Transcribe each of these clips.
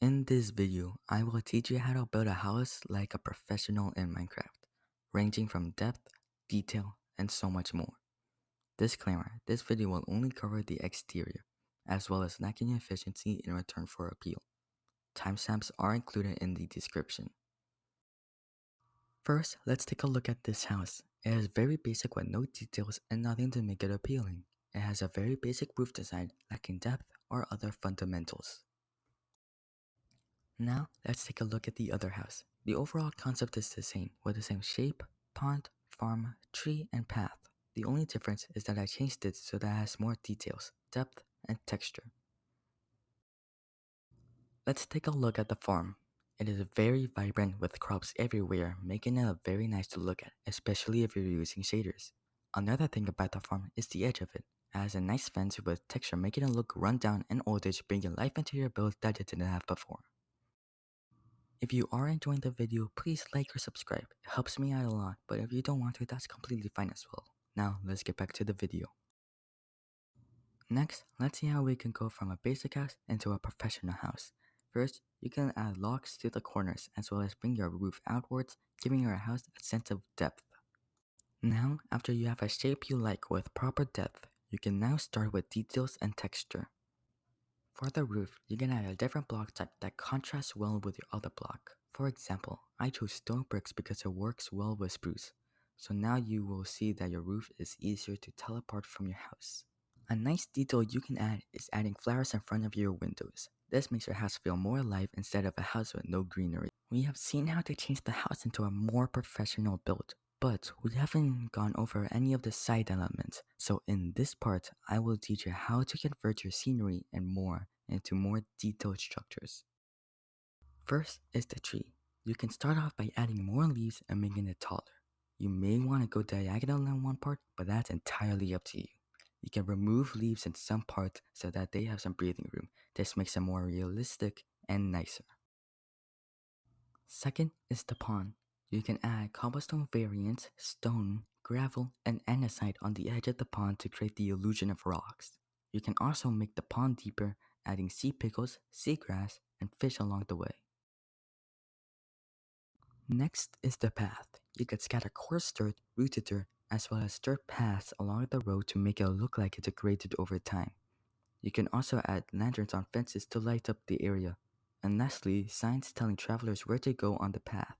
In this video, I will teach you how to build a house like a professional in Minecraft, ranging from depth, detail, and so much more. Disclaimer, this video will only cover the exterior, as well as lacking efficiency in return for appeal. Timestamps are included in the description. First, let's take a look at this house. It is very basic with no details and nothing to make it appealing. It has a very basic roof design lacking depth or other fundamentals. Now, let's take a look at the other house. The overall concept is the same, with the same shape, pond, farm, tree, and path. The only difference is that I changed it so that it has more details, depth, and texture. Let's take a look at the farm. It is very vibrant with crops everywhere, making it very nice to look at, especially if you're using shaders. Another thing about the farm is the edge of it. It has a nice fence with texture, making it look run down and oldish, bringing life into your build that it didn't have before. If you are enjoying the video, please like or subscribe. It helps me out a lot, but if you don't want to, that's completely fine as well. Now, let's get back to the video. Next, let's see how we can go from a basic house into a professional house. First, you can add logs to the corners as well as bring your roof outwards, giving your house a sense of depth. Now, after you have a shape you like with proper depth, you can now start with details and texture. For the roof, you can add a different block type that contrasts well with your other block. For example, I chose stone bricks because it works well with spruce. So now you will see that your roof is easier to tell apart from your house. A nice detail you can add is adding flowers in front of your windows. This makes your house feel more alive instead of a house with no greenery. We have seen how to change the house into a more professional build, but we haven't gone over any of the side elements, so in this part, I will teach you how to convert your scenery and more into more detailed structures. First is the tree. You can start off by adding more leaves and making it taller. You may want to go diagonal in one part, but that's entirely up to you. You can remove leaves in some parts so that they have some breathing room. This makes them more realistic and nicer. Second is the pond. You can add cobblestone variants, stone, gravel, and andesite on the edge of the pond to create the illusion of rocks. You can also make the pond deeper, adding sea pickles, seagrass, and fish along the way. Next is the path. You can scatter coarse dirt, rooted dirt, as well as dirt paths along the road to make it look like it degraded over time. You can also add lanterns on fences to light up the area. And lastly, signs telling travelers where to go on the path.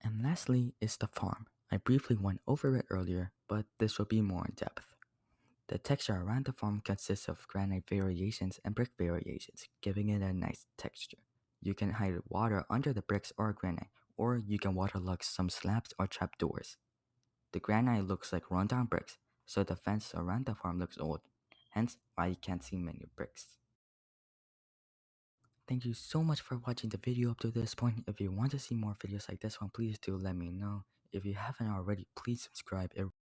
And lastly is the farm. I briefly went over it earlier, but this will be more in depth. The texture around the farm consists of granite variations and brick variations, giving it a nice texture. You can hide water under the bricks or granite, or you can waterlog some slabs or trapdoors. The granite looks like rundown bricks, so the fence around the farm looks old, hence why you can't see many bricks. Thank you so much for watching the video up to this point. If you want to see more videos like this one, please do let me know. If you haven't already, please subscribe. It